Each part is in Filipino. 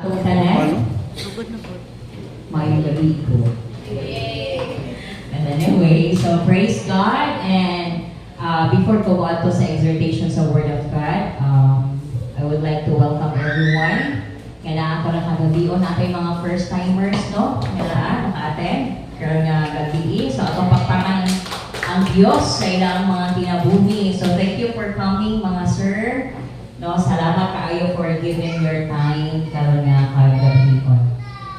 Ano? Mayong gabi ko. And anyway, so praise God. And before ko ato sa exhortation sa Word of God, I would like to welcome everyone. Kailangan ko na kagabion natin mga first-timers, no? Kailangan, naka-attend. Kaya nga gabi. So, atong pagpangan ang Diyos sa ilang mga tinabuhi. So, thank you for coming, mga sir. No, salamat kaayo for giving your time karon nga kagabihon.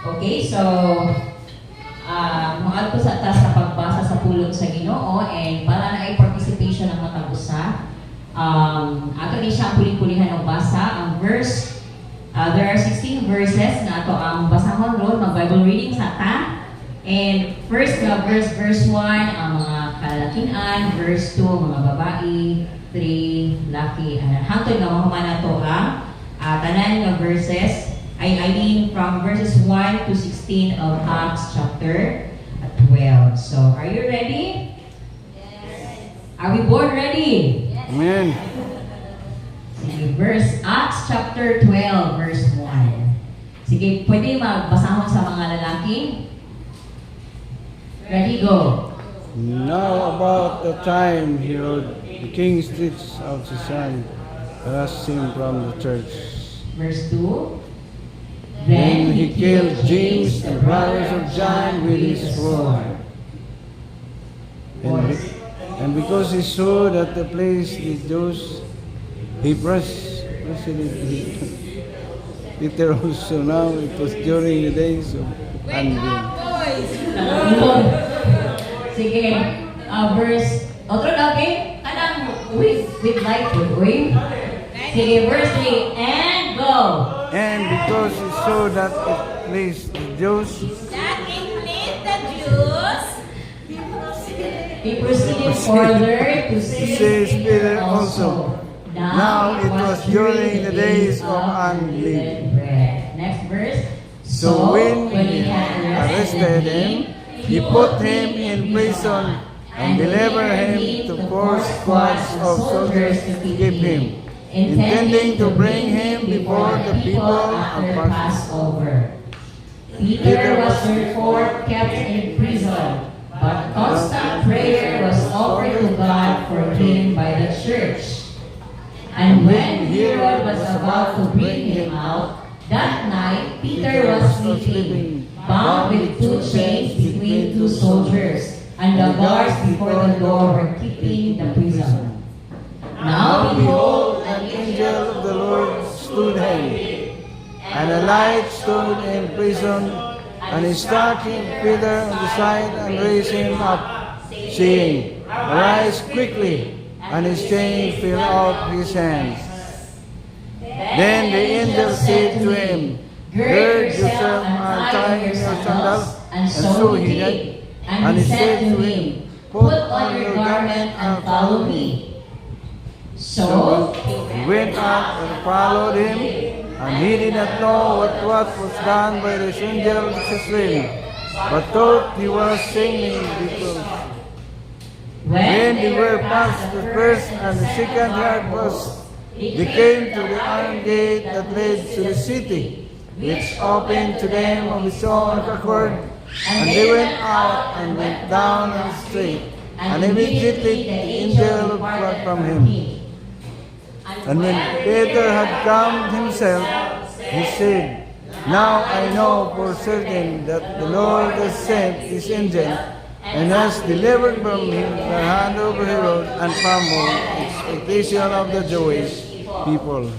Okay, so mga ato sa taas sa pagbasa sa pulong sa Ginoo and para na ay participation ng matag usa. Ato ni siya puli-pulihan ang basa ang verse. There are 16 verses na ato ang basahon ron, mag-Bible reading sa ta. And first nga verse 1 ang mga kalakinan, verse 2 mga babae, 3 laki. Hangtod nga mahuman na to ang tanan nga verses. I mean from verses 1 to 16 of Acts chapter 12. So, are you ready? Yes. Are we both ready? Yes. Amen. Sige, Acts chapter 12, verse 1. Sige, pwede magbasahon sa mga lalaki? Ready, go. Now about the time Herod, the king stripped out his son, thrust him from the church. Verse 2. Then he killed James, the brothers of John, with his sword. And because he saw that the place the Jews, he proceeded Peter also. Now it was during the days of Anvil. Sige, verse, otro lagi, kanang with light food, uy. Sige, verse 3, and go. And because he saw that it pleased the Jews, he proceeded further to seize Peter also. Now it was during the days of unleavened bread. Next verse. So when he had arrested him, he put him in prison and delivered him to 4 squads of soldiers to keep him, intending to bring him before the people after of Passover. Peter was therefore kept in prison, but constant prayer was offered to God for him by the church. And when Herod was about to bring him out, that night Peter was sleeping, bound with 2 chains between 2 soldiers, and the guards before the door were keeping the prison. Now behold, an angel of the Lord stood him, and a light stood in prison, and he struck him Peter on the side and raised him up, saying, Arise quickly. And his chain fell off his hands. Then the angel said to him, Gird yourself and tie your sandals. And so he did. And he said to him, Put on your garment and follow me. So he went out and followed him, and he did not know what was done by the angel of Israel, but thought he was singing because when they were past the first and the second yard post, they came to the iron gate that led to the city, which opened to them of its own accord, and they went out and went down the street, and immediately the angel departed from him. And when Peter had calmed himself, he said, Now I know for certain that the Lord has sent his angel, and has delivered from him the hand of Herod and from all expectation of the Jewish people.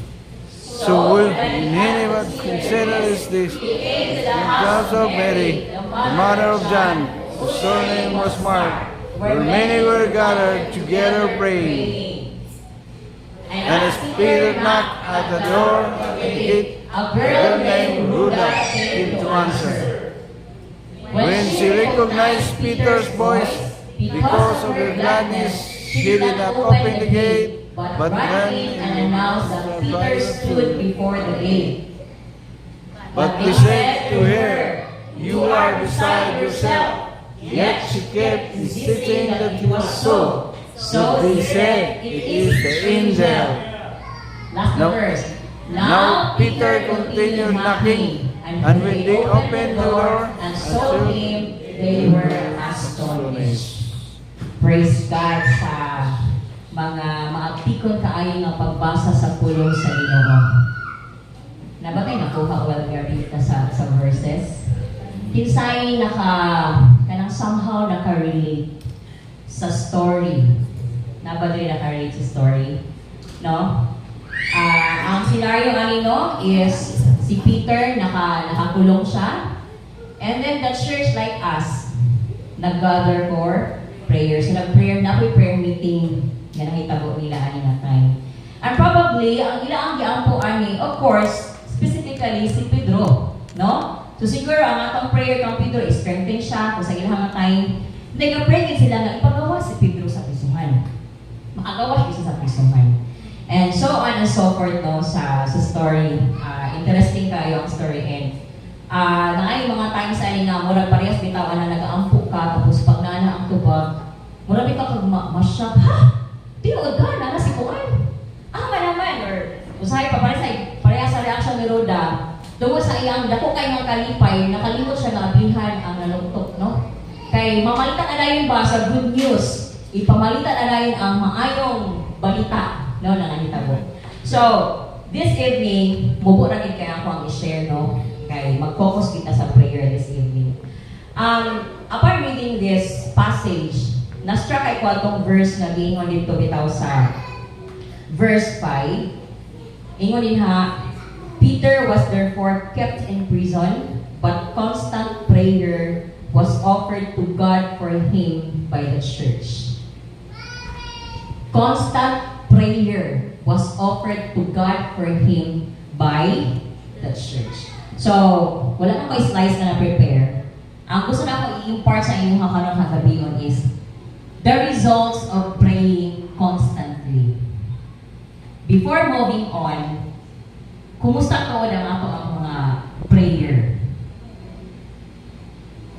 So when Nineveh considers this, the house of Mary, the mother of John, whose surname was Mark, where many were gathered together praying. And as Peter knocked at the door of the gate, a girl named Rhoda came to answer. When she recognized Peter's voice, because of her gladness, she did not open the gate, but ran and announced that Peter stood before the gate. But they said to her, You are beside yourself. Yet she kept insisting that it was so. So they said, It is the angel. Last verse. Now Peter continued knocking, and when they opened the door and saw him, they were astonished. Praise God sa mga maaptikon kaayo nga pagbasa sa pulong sa Ginoo. Nabatay nakuha well read sa verses. Kinsay kanang somehow naka-relate sa story. Nabatay naka-relate sa story, no? Ang scenario anino is si Peter nakakulong siya, and then the church like us nag-gather for prayer. So nag-prayer na prayer meeting nga nakitabo nila ani nga time. And probably ang ilang giampo ani, of course, specifically si Pedro, no? So siguro ang atong prayer kang Pedro is strengthen siya kung sa ilang time. Nag-pray din sila nga ipagawa si Pedro sa prisuhan. Makagawa siya sa prisuhan. And so on and so forth, no, sa story. Interesting kayo ang story. And naay mga times ay nga, murag parehas bitaw na nag-aampo ka, tapos pag naana ang tubag, murag bitaw kag ma-shock, ha? Tinuod ka na si Kuan. Naman, or usahay pa parehas sa reaction ni Roda, tungkol sa iyang dako kay mga kalipay, nakalimot siya na ablihan ang nalungtok, no? Kay mamalitan na yun ba sa good news, ipamalitan na yun ang maayong balita, no, nanganitabo. So, this evening, mubo na din kaya ako ang i-share, no? Kay mag-focus kita sa prayer this evening. Upon reading this passage, na-struck ay ko atong verse na giingon dito bitaw sa verse 5. Ingon din ha, Peter was therefore kept in prison, but constant prayer was offered to God for him by the church. Constant prayer was offered to God for him by the church. So, wala na ko slice na na-prepare. Ang gusto na ako i-impart sa inyong hakanong kagabion is the results of praying constantly. Before moving on, kumusta ko ang ako ang mga prayer?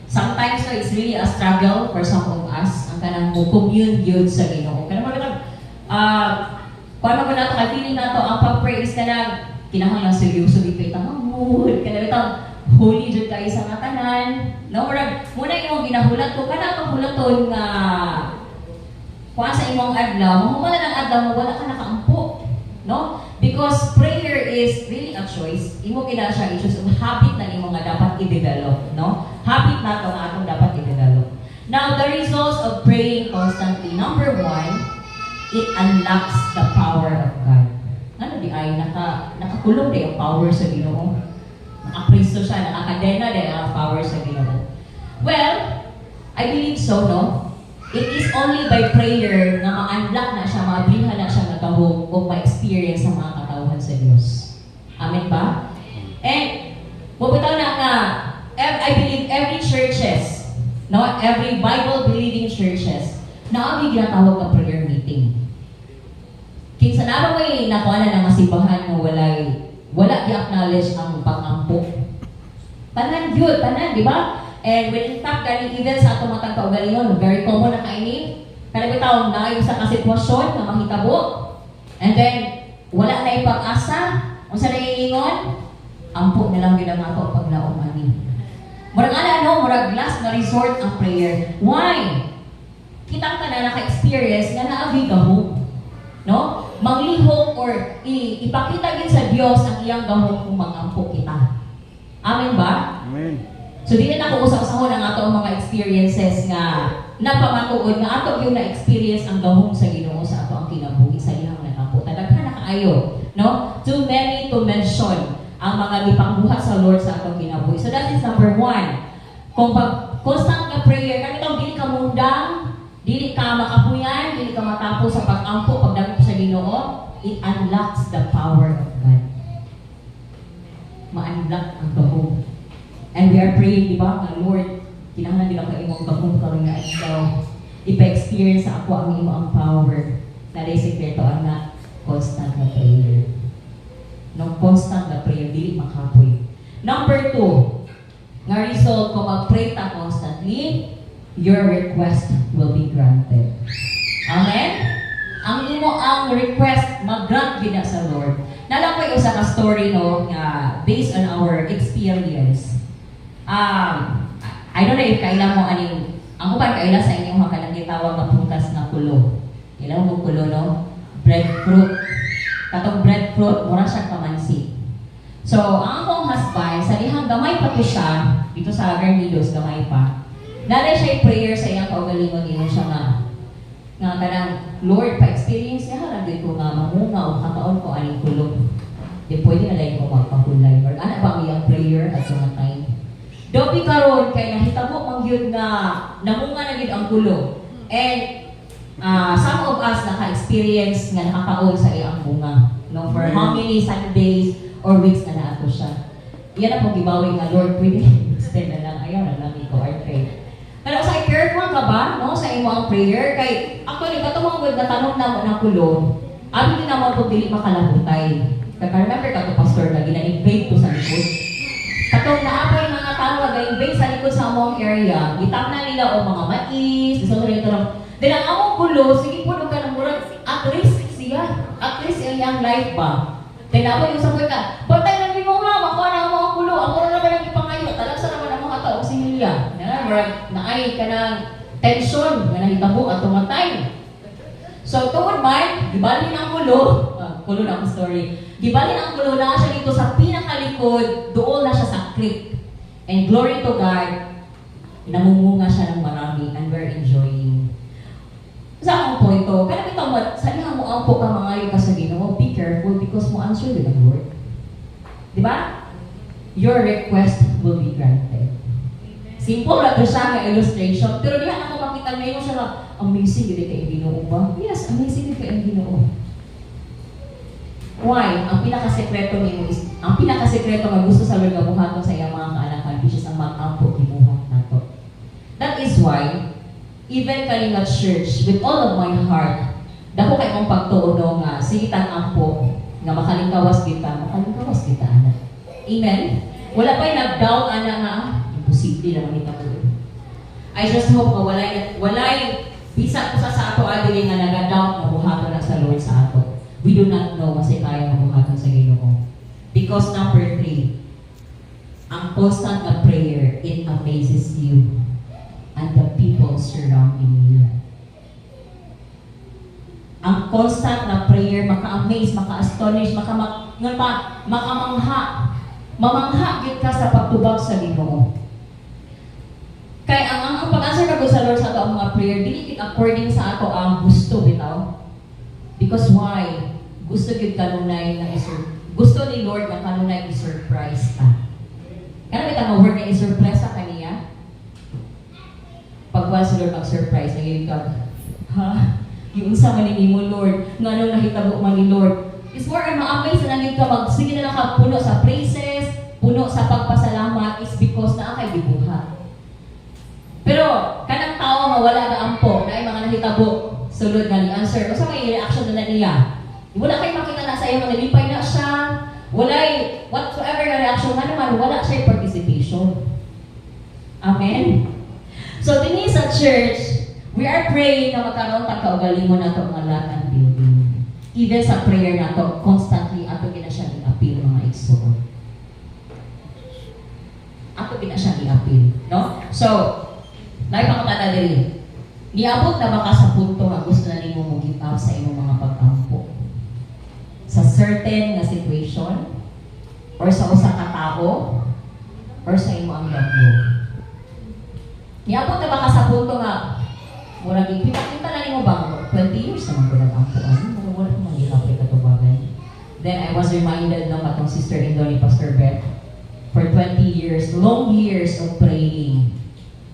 Sometimes it's really a struggle for some of us ang kanang mo commune yun sa Ginoo. Kanang paano ba nato ka-feeling nato ang pag-pray is kanang kinahanglan seryoso dito itang mood, kanang itang holy jud kayo sa mga tanan. No, muna imong ginahulat ko kana ang hulaton nga kuha sa imong adlaw, mamumala ng adlaw mo wala ka nakaampo, no? Because prayer is really a choice. Imo kina siya i-choose habit na imo nga dapat i-develop, no? Habit na to nga atong dapat i-develop. Now, the results of praying constantly. Number 1, it unlocks the power of God. Ano di ay nakakulong din ang power sa Ginoo. Nakapristo siya, nakakadena din ang power sa Ginoo. Well, I believe so, no? It is only by prayer na ma-unlock na siya, ma-ablihan na siya nagkahog o ma-experience ang mga katauhan sa Diyos. Amen ba? And, bubitaw na nga, I believe every churches, no? Every Bible-believing churches, na may ginatawag ng prayer meeting. Kinsa na may nakuha na ng masibahan mo wala i-acknowledge ang pag-ampo. Tanan yun, tanan, di ba? And when in fact, even sa atong matang kaugalingon, very common na kainin. Kaya bitaw na sa kasitwasyon na mahitabo. And then, wala na ipag-asa. Kung sa naiingon, ampo na lang din ang ato paglaom ani. Murag murag last na resort ang prayer. Why? Kitang ka na naka-experience na naabi gahom. No? Manglihok or ipakita din sa Diyos ang iyang gahom kung mag-ampo kita. Amen ba? Amen. So, di na ako usap-usahon ang ato mga experiences nga napamatuod nga ato yung na-experience ang gahom sa Ginoo sa ato ang kinabuhi sa iyang nagkampo. Daghan na kaayo, no? Too many to mention ang mga gipangbuhat sa Lord sa atong kinabuhi. So, that is number 1. Kung constant ka prayer, kanitong dili ka mundang, dili ka makapuyan, dili ka matapos sa pag-ampo, pagdamit sa Ginoo, it unlocks the power of God. Ma-unlock ang gahom. And we are praying, di ba, nga Lord, kinahanglan din ako imong gahom karon nga ikaw ipa-experience sa ako ang imong power. Na rin sikreto ang na constant na prayer. No, constant na prayer, dili makapoy. Number 2, nga result kung mag-pray ta constantly, your request will be granted. Amen? Ang imo ang request, mag-grant gina sa Lord. Nalang ko usa ka story no nga based on our experience. I don't know if kailan mo aning ang uban kailan sa inyong mga gitawag nga prutas na kulo. Ilang mo kulo no? Breadfruit. Katong breadfruit mura siya kamansi. So, ang akong husband, sa dihang gamay pa to siya, dito sa Garnidos, gamay pa. Nalay siya prayer sa iyang kaugalingon din siya nga kanang Lord, pa-experience niya haragay ko nga mamunga o kataon ko aning kulog. Di pwede na lang ko magpahulay. Or ano ba ang iyang prayer at sa time? Dobi karon kay nahitabo mang yun nga namunga na gid ang kulog. And some of us naka-experience nga nakakaon sa iyang bunga. No, for how many Sundays or weeks na naato siya. Iyan na po gibawi nga Lord, pwede extend na lang. Ayaw na lang ikaw, I pray. Pero sa careful ka ba, no, sa imo ang prayer? Kay, actually, katumang good na tanong na mo ng kulo, abi din naman po dili makalabutay. Kaka-remember ka to, Pastor, na gina-invade ko sa likod. Katong naapay mga tao ga-invade sa likod sa among area, gitapna nila o mga mais, gusto ko rin ito lang. Then ang among kulo, sige po ka ng murag, at risk siya. At risk yung life ba? Then ako yung sabi ka, batay lang din mo nga, makuha na ang mga kulo, ang mura na ba lang ipangayo, talagsa naman ang mga tao similya. Naay ka ng tension, nga nahitabo at tumatay. So, tungod man, gibalin ang kulo, kulo na ang story, gibalin ang kulo na siya dito sa pinakalikod, doon na siya sa creek. And glory to God, namumunga siya ng marami and we're enjoying. Sa akong pointo, kaya bitaw mo, salihan mo ang po ka mga ka sa Ginoo, be careful because mo answer with the Lord. Di ba? Your request will be granted. Simple na ito siya nga illustration, pero diyan ako makita ngayon siya na, amazing gini kay Ginoo ba? Yes, amazing gini kay Ginoo. Why? Ang pinakasekreto niyo is, ang pinakasekreto nga gusto sa Lord nga buhaton sa iyang mga kaanakan, which is ang mag-ampo gibuhat nato. That is why, even Kalinga Church, with all of my heart, dako kay mong pagtuuno nga, sigitan ampo, nga makalingkawas kita, anak. Amen? Wala pa'y nag-doubt, anak nga, imposible naman ito ko. I just hope na walay, bisa ko sa ato adili nga nag-doubt na buhaton na sa Lord sa ato. We do not know kasi kaya na buhaton sa Ginoo. Because number 3, ang constant na prayer, it amazes you and the people surrounding you. Ang constant na prayer, maka-amaze, maka-astonish, makamangha. Mamangha gid ka sa pagtubag sa Ginoo. Kaya ang pag-answer ka sa Lord sa ato ang mga prayer, dili gid according sa ato ang gusto bitaw. Because why? Gusto gid kanunay na gusto ni Lord na kanunay i-surprise ka. Kana bitaw word na i-surprise sa kaniya. Pagwala si Lord mag-surprise, nagiging ka, ha? Yung sa manini mo, Lord, nga nung nakitabo man ni Lord, is more and ma-amaze na naging ka sige na lang ka puno sa praises, puno sa pagpasalamat, is because na kay gibuhat. Pero, kanang tao nga wala na ampo, na mga nakitabo, sulod nga ni answer, o sa may reaction na niya? Wala kayo makita na sa iyo, nalipay na siya, wala whatsoever na reaction, nga naman, wala siya participation. Amen? So, din sa church, we are praying na magkaroon tang kaugalingon nato nga lot and building. Even sa prayer nato, constantly ato gina siya i-appeal mga igsoon. Ato gina siya i-appeal, no? So, naipakatata diri. Niabot na baka sa punto nga gusto na nimo mo give up sa imong mga pagkampo. Sa certain nga situation, or sa usa ka tao, or sa imong gablo. Niabot na baka sa punto nga murag ipinakita na nimo ba 20 years naman ko nag-ampuan, wala ko manghilapit ka tubagan. Then I was reminded ng atong sister Indo ni Pastor Beth, for 20 years, long years of praying,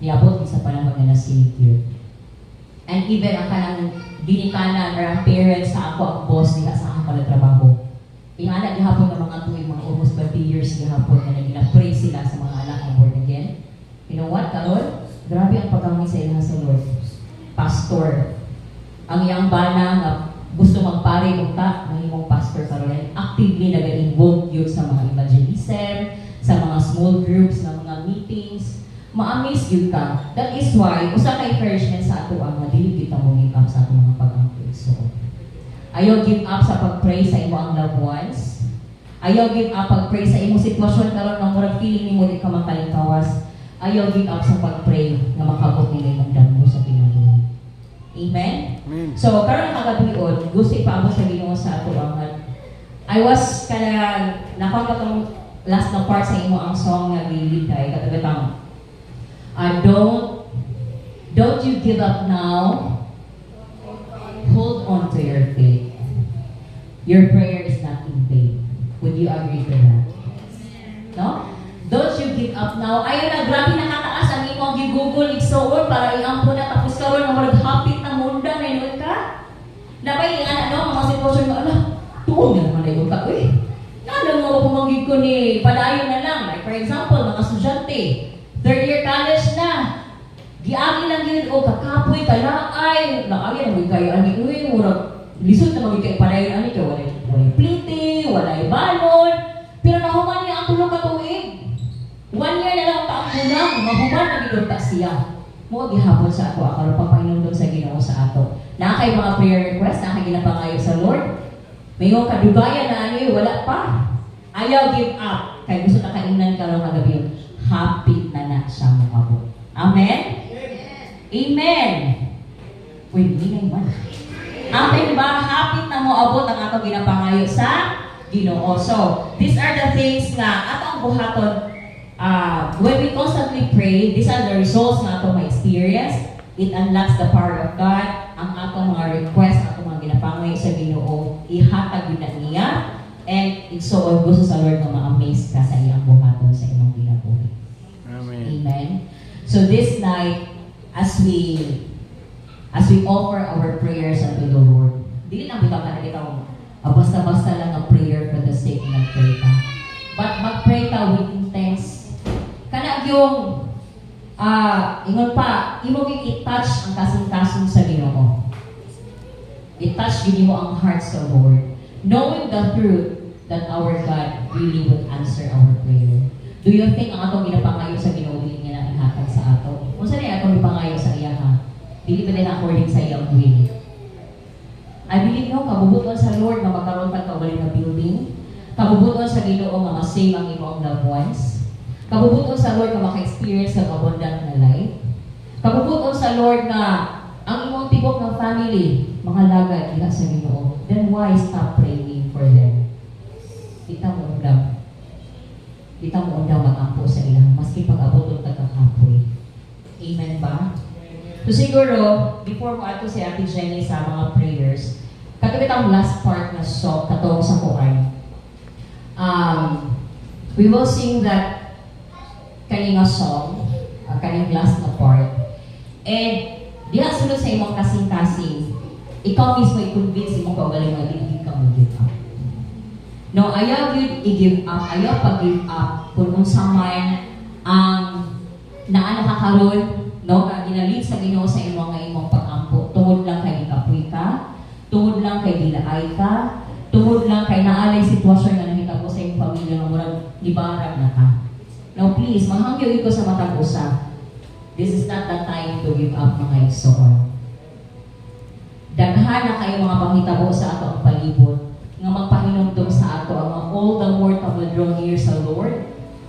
niabot sa panahon na Savior. And even ang kanang ginikanan or ang parents sa ako, ang boss nila sa ako na trabaho. Ingana gihapon ng mga tuwing mga almost 20 years gihapon na nagina-pray sila sa mga anak ng born again. You know what, karon? Grabe ang paggamit sa ilaha sa Lord. Pastor. Ang iyang bana nga gusto magpare unta ng imong pastor karon, actively nag-involve yun sa mga evangelism, sa mga small groups, sa mga meetings. Ma-amaze yun ka. That is why, usa ka encouragement sa ato ang dili kita mo give up sa ato mga pag-angkol. So, ayaw give up sa pag-pray sa imo ang loved ones. Ayaw give up pag-pray sa imong sitwasyon karon nga murag feeling nimo di ka makalingkawas. Ayaw give up sa pag-pray nga makabot nila imong damo sa kinabuhi. Amen? Amen. So, karon nga kagabion, gusto ipaabot sa Ginoo sa ato ang I was kana nakon ka tong last na part sa imo ang song nga gilid kay katagatang don't you give up now. Hold on to your faith. Your prayer is not in vain. Would you agree to that? No? Don't you give up now. Ayun na, grabe nakataas ang imong gigugol, igsoon para iampo na tapos karon nga murag hapit na munda ngayon ka. Nabay ana no mga sitwasyon mo ala. Tuon na naman ayo ka uy. Ano mo pumangig ko ni padayon na lang. Like for example, mga estudyante, third year college na. Giagi lang yun o kakapoy kalaay. Naagi na mga kayo ani uy murag lisod na mga kay padayon ani kay walay plite, walay balon. Pero nahuman niya ang tulong ka tuig. 1 year na lang taang mahuman na gidon ta siya. Mo gihapon sa ato aron pagpahinumdom sa Ginoo sa ato. Na kay mga prayer request, na kay ginapangayo sa Lord. Mayong kadugayan na ani wala pa. Ayaw give up. Kay gusto ta kaingnan karon kagabi. Happy na siya makabot. Amen. Amen. Pwede naman. Amen ba? Happy na mo abot ang atong ginapangayo sa Ginoo. So, these are the things nga atong buhaton when we constantly pray, these are the results nga atong ma-experience. It unlocks the power of God. Ang atong mga request, atong mga ginapangayo sa Ginoo, ihatag yun na niya. And it's so gusto sa Lord na ma-amaze ka sa iyang buhaton sa imong ginabuhi. Amen. Amen. So this night, as we offer our prayers unto the Lord, dili lang bitaw ka na bitaw basta-basta lang ang prayer for the sake ng pray ka. But mag-pray ka with intense. Kana yung ingon pa, imo i-touch ang kasing-kasing sa Ginoo. I-touch gini mo ang heart sa Lord, knowing the truth that our God really will answer our prayer. Do you think ang atong ginapangayo sa Ginoo dili niya na ihatag sa ato? Unsa ni atong gipangayo sa iya ha? Dili pa din according sa iyang will. I believe no, kabubuton sa Lord na magkaroon pa ka na building. Kabubuton sa Ginoo nga ma-save ang imong loved ones. Kabubuton sa Lord na maka-experience ng abundant na life. Kabubuton sa Lord na ang imong tibok ng family, mga lagad diha sa Ginoo. Then why stop praying for them? Kita mo undang. Kita mo undang mag-ampo sa ilang maski pag-abot ng tagkakapoy. Amen ba? So siguro, before mo ato si Ate Jenny sa mga prayers, katulad ang last part na song, katong sa Quran. We will sing that kaninga song, kaning last na part. And diha sulod sa imong kasing-kasing, ikaw mismo i-convince mo kaugaling nga hindi ka mo give up. No, ayaw yun i-give up, ayaw pag-give up kung unsa man ang naa nakakaroon, no, ginalig sa Ginoo sa imong pag-ampo. Tungod lang kay ikapoy ka, tungod lang kay dilaay ka, tungod lang kay naalay sitwasyon nga nakita ko sa imong pamilya nga murag libarag na ka. Now please, manghangyo ko sa matag usa. This is not the time to give up, mga igsoon. Daghan na kayo mga panghitabo sa ato ang palibot nga magpahinumdom sa ato ang all the more ka will draw near sa Lord.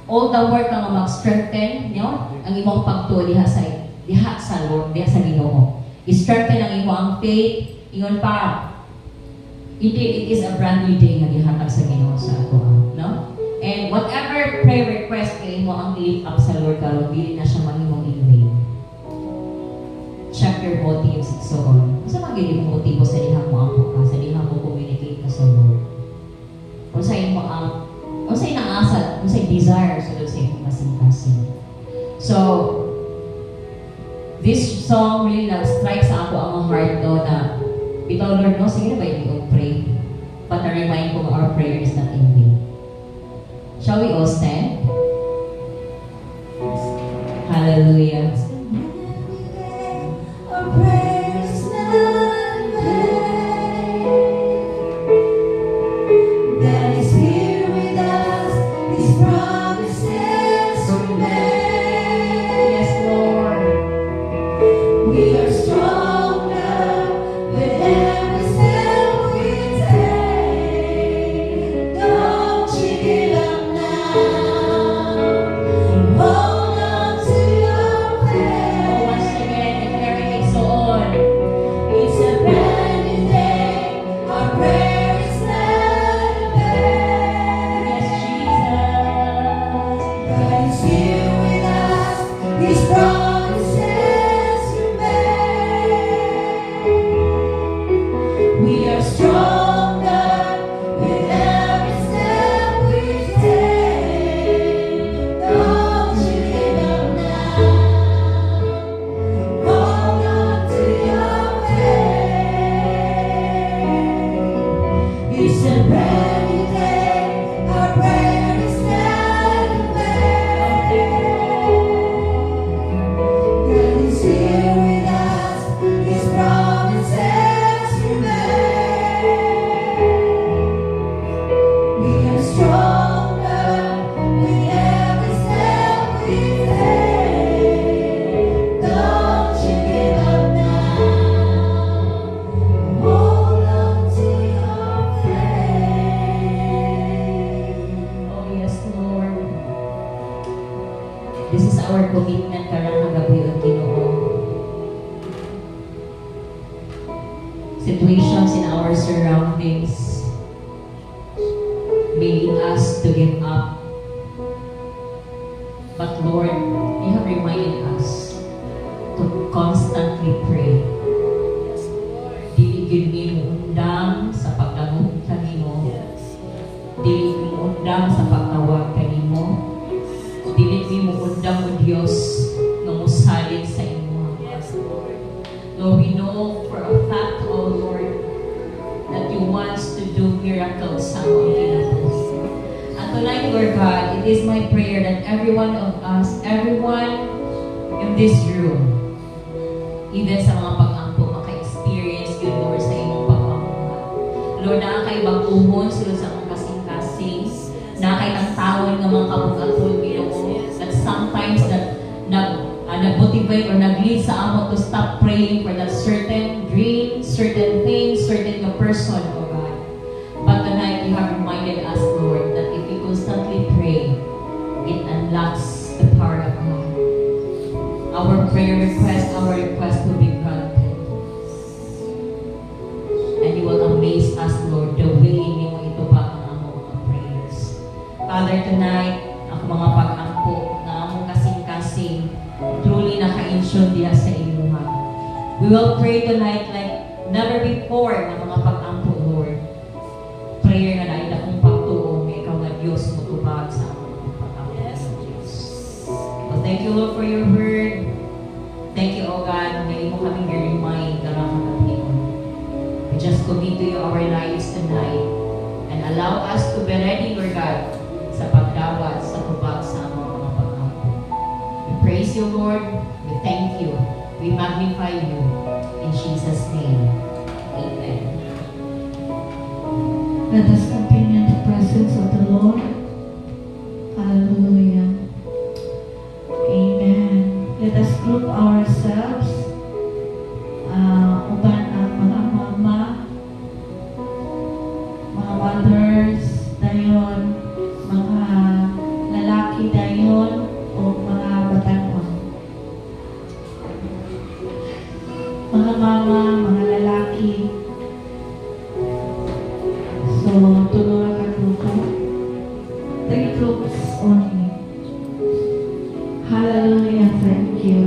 All the more ka nga mag-strengthen, ang imong pagtuo diha sa Lord, diha sa Ginoo. I-strengthen ang imo ang faith, ingon pa. It is a brand new day nga gihatag sa Ginoo sa ato, no? And whatever prayer request kay mo ang lift up sa Lord karon, dili na siya mahimong in vain. Check your motives so on. Sa mga gili mo motibo sa dihang mo ang ka, sa dihang mo communicate ka sa Lord. Unsa imo ang unsa inang asa, unsa desire sulod sa imong kasing-kasing. So this song really strike sa ako ang heart do na bitaw Lord no, sige na ba yung pray? But I remind ko our prayer is not in vain. Shall we all stand? Hallelujah. Our prayers not vain. God is here with us. His promises remain. Yes, Lord. We are strong now with every step we take. Don't you is here with us, His promises remain. We are stronger with every step we take. Don't you give up now. Hold on to your faith. It's a brand new day. Our prayer is not in vain. God is here with us. His promises remain. We are stronger with every step we take. Don't you give up now. Hold on to your faith. Oh yes, Lord. This is our commitment karang kagabi o Ginoo. Situations in our surroundings may lead us to give up. But Lord, you have reminded us to constantly pray. Dili gyud nimo undang sa pagdamog kanimo. Dili mo undang sa pagtawag kanimo. Dili mo undang o Dios nga mosalig sa imo. Lord, we know for a fact, oh Lord, that you want to do miracles sa among kinabuhi. And tonight, Lord God, it is my prayer that every one of us, everyone in this room, even sa mga pag-ampo, maka-experience yun, Lord, sa imong pagpamuhat. Lord, nakakaibang umon, sulod sa mga kasing-kasing, nakakaibang tawon ng mga kabug-apol, Ginoo, that sometimes nag-motivate or nag-lead sa amo to stop praying for that certain dream, certain thing, certain person, oh God. But tonight, you have reminded us, Lord, that if we constantly pray, it unlocks the power of God. Our prayer request, our request will be granted. And you will amaze us, Lord, the way ni mo ito pa ang among mga prayers. Father, tonight, ang mga pag-ampo na among kasing-kasing, truly naka-insyon diya sa imuha. We will pray tonight like never before ng mga pag-ampo, Lord. Prayer nga na akong pagtuong nga ikaw nga Diyos matubag sa among pag-ampo. So thank you, Lord, for your word. Thank you, O God, na imo kaming i-remind na makakapingon. We just commit to you our lives tonight and allow us to be ready, Lord God, sa pagdawat, sa tubag sa among mga pag-ampo. We praise you, Lord. We thank you. We magnify you. In Jesus' name, amen. Let us continue in the presence of the Lord. Hallelujah. Amen. Let us group ourselves. Uban ang mga mama, mga mothers, dayon, mga lalaki dayon, o mga batanon. Mga mama, mga lalaki. So, tulungan ka grupo. 3 groups only. Hallelujah, thank you.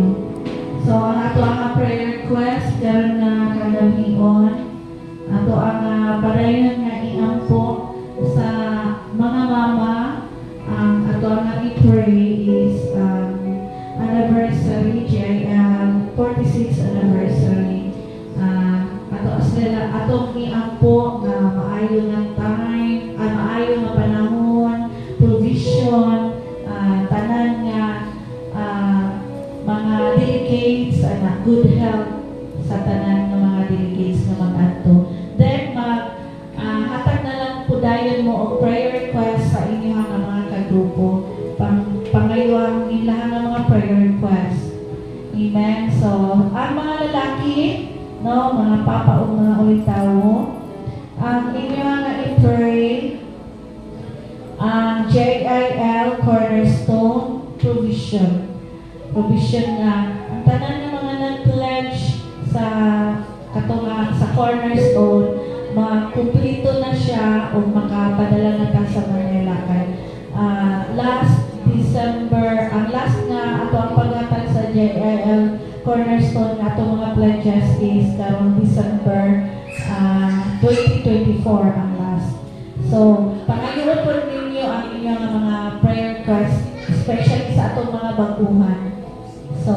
So, ang ato ang prayer request, karon nga kagabion, ato ang barayon nga iampo sa mga mama, ang ato ang i-pray is anniversary, JIL 46th anniversary. Ato sila, atong iampo nga maayo ng time, maayo nga panahon, provision, tanan nga mga delegates, good health sa tanan ng mga delegates na mag-adto. Then, hatag na lang po dayon mo o prayer request sa inyo nga mga kagrupo. Pangayawang ilahan ng mga prayer request. Amen. So, ang mga lalaki, no, mga papa o mga ulitawo, ang inyo nga i-pray, ang JIL Cornerstone Provision. Provision nga, ang tanan ng mga nag-pledge sa katunga sa Cornerstone, makumplito na siya o makapadala na ta sa Manila. Last December JIL Cornerstone nga itong mga pledges is karong December 2024 ang last. So, pangayon po ninyo ang inyong mga prayer request, especially sa atong mga baguhan. So,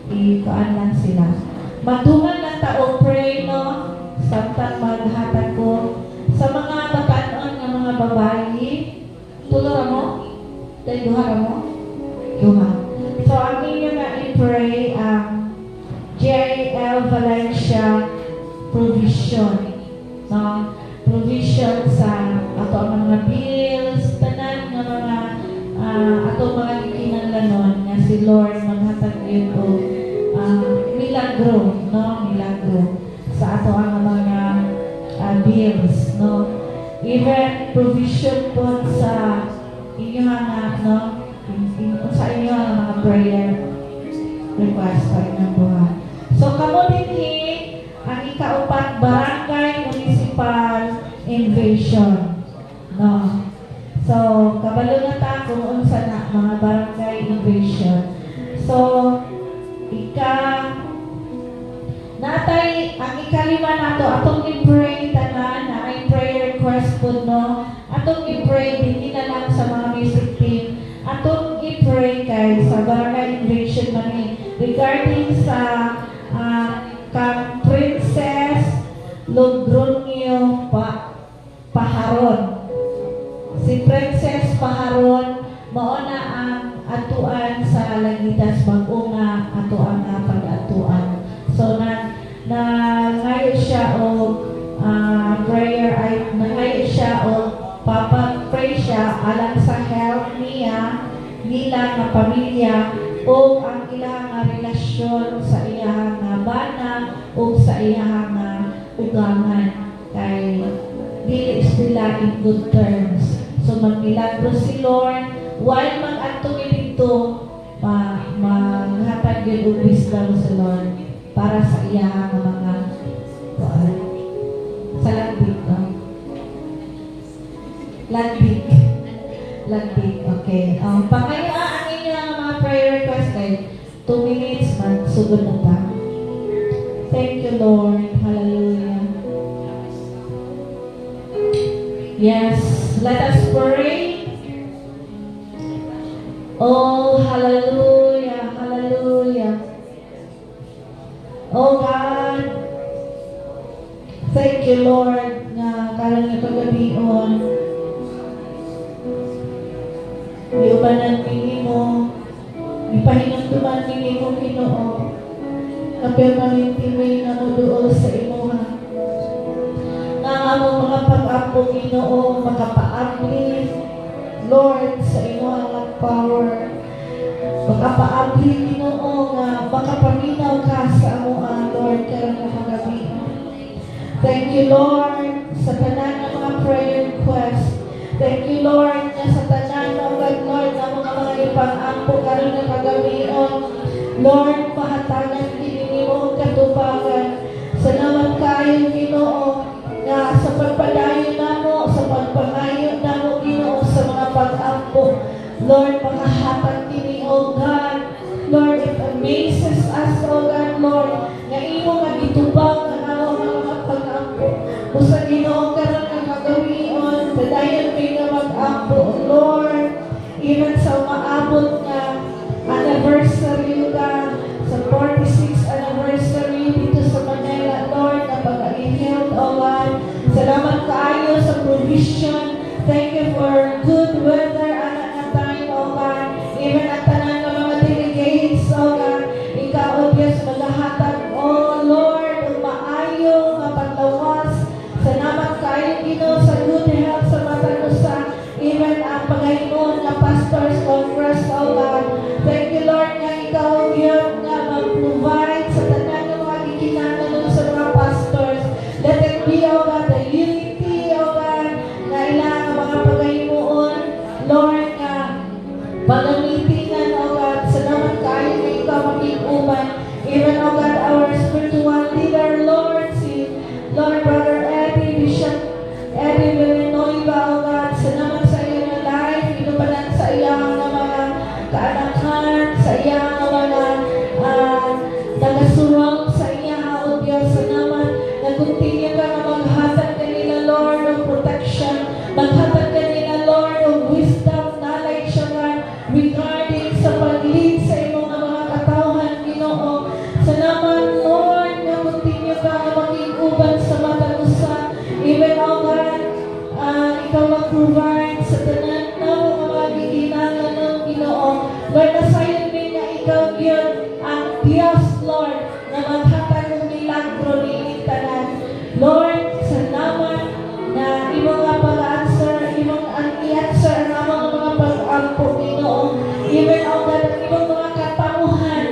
ikuan lang sila. Magduman lang tao pray, no? Samtang maghatag ko sa mga batanon ng mga babae. Tulora mo? Dahil duha mo? Duha. So, ang inyo nga i-pray ang JIL Valencia provision. No? Provision sa ato ang mga bills, tanan ng mga ato mga kinahanglanon nga si Lord maghatag yun o milagro, no? Milagro sa ato ang mga bills, no? Even provision po sa inyong anak, no? Sa inyong mga prayer request sa inyong buhay. So, kamo din ang ikaupat, barangay municipal invasion. No? So, kabalo na ta kung unsa na mga barangay invasion. So, natay ang ikalima nato atong i-pray tanan na ay prayer request po, no? Atong i-pray din na lang sa mga music team. Atong i-pray kay sa barangay invasion man regarding sa kang Princess Logronio Paharon. Si Princess Paharon mao na ang atuan sa Langitas Bagong nga atuan nga pag-atuan. So ngayon siya o prayer ay ngayon siya o papa-pray siya alang sa health nila nga pamilya o ang ilang nga relasyon sa iyang nga bana o sa iyang nga ugangan kay dili sila in good terms. So magmilagro si Lord while mag-atong dito maghatag yun og wisdom si Lord para sa iyang mga sa lagbig, no? Lagbig, okay. Pangaya ang inyong mga prayer request ay 2 minutes man, sugod na ta. Thank you, Lord. Hallelujah. Yes, let us pray. Oh, hallelujah, hallelujah. Oh God, thank you, Lord, na kalang nga kagabion. Iubanan mo, ipahinagtuman mo, Ginoo. Kapag malintimay na mo doon sa imuha. Nga among mga pag-apo, Ginoo, makapaabli, Lord, sa imuha power. Makapaabli, Ginoo, nga makapaminaw ka sa amuha, Lord, karang nga magabihan. Thank you, Lord, sa tanan ng mga prayer request. Thank you, Lord, na sa tanan ng Lord, na mga ipang-ampo karon na kagabion. Lord, mahatagan kini mo katubagan. Salamat kayo, Ginoo, na sa pagpadayon namo, sa pagpangayo namo, Ginoo, sa mga pag-ampo. Lord, makahatag kini, O God. Lord, it amazes us, O God, Lord, nga imo nga gitubag ang mga pag-ampo. Usa, Ginoo, karon nga kagabion, padayon may nga mag-ampo, Lord, even sa maabot nga anniversary ka, sa 46th anniversary dito sa Manila, Lord, na pag-i-health, O God. Salamat kaayo sa provision. Thank you for good weather, anak na tayo, O God. Even at tanan ng mga delegates, O God, ikaw, O Diyos, maghahatag, O Lord, maayo nga paglawas. Salamat kaayo, Ginoo, sa good health sa matag usa. Even ang pagaynon nga pastors conference, O God. Thank you, Lord, nga ikaw yun nga mag-provide sa tanan ng mga gikinahanglan sa mga pastors. Let it be, O God, the unity, O God, na ilang mga pagaynon, Lord, nga pagamitingan, O God. Salamat kayo nga ikaw mag-iuban. Even, O God, our spiritual leader, Lord, si Lord, Brother Eddie, Bishop Eddie Villanueva, O God. Salamat sa iyo na life, inubanan sa iyo ng mga kaanak tanan sa iyang mga nagasurong sa iya, O Diyos, sa naman na continue ka na maghatag kanila, Lord, ng protection, maghatag kanila, Lord, of wisdom, knowledge, regarding sa pag-lead sa imong mga katawhan, Ginoo. Sa naman, Lord, na continue ka na maging uban sa matag usa, even, O God, ikaw mag-provide sa tanan na mga giginala ng Ginoo. Lord, nasayon din na ikaw yun ang Diyos, Lord, na maghatag ng milagro ni tanan. Lord, salamat na imong nga pag-answer, imong i-answer ang among mga pag-ampo, Ginoo. Even ang imong mga katanguhan,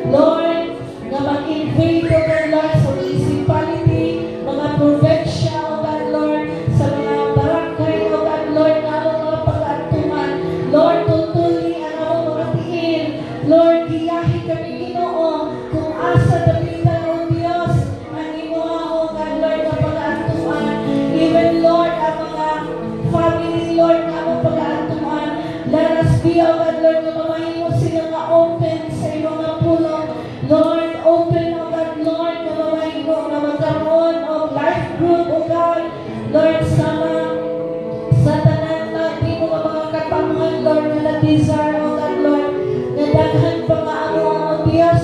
Lord, na mag-invade, O God, Lord, sa municipality, mga probinsya, O God, Lord, sa mga barangay, O God, Lord, na among mga pag-antuman. Lord, tutuli ang among mga tiin. Lord, giyahi kami, Ginoo, kung asa dapitan, O Diyos, ang imo, O God, Lord, na pag-antuman. Even, Lord, ang mga family, Lord, na among pag-antuman. Let us be, O God, Lord, na mamahimo sila nga open sa imo nga pulong. Lord, open, O God, Lord, na mamahimo na magkaroon of life group, O God. Lord, sa tanan na di mo mga katanguhan, Lord, na nag-desire, O God, Lord, na daghan pa nga ang mga Diyos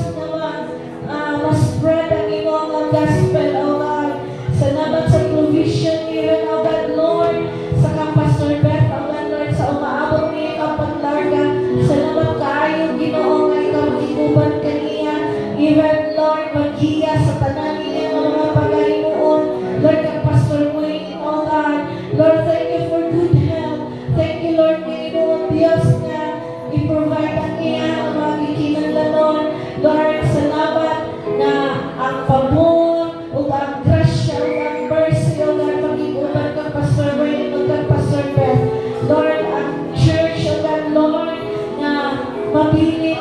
na ma-spread ang iyong mga gospel, O God. Salamat sa provision niyo, O God, Lord, sa Pastor Beth, O God, Lord, sa umaabot niyo ang paglarga. Salamat kaayo, Ginoo, nga ikaw mag-ikuban kaniya. Even, Lord, maghiya sa tanan niya mga pagkahimuon. Lord, ang Pastor Wayne, O God. Lord, thank you for good health. Thank you, Lord, Ginoo, Diyos na i-provide ang iya ang mga gikinanglanon. Lord, salamat na ang pabon o ang grasya o ang mercy o ang pag-iguban kang Pastor Wayne o kang Pastor Beth. Lord, ang church o God, Lord, na mabili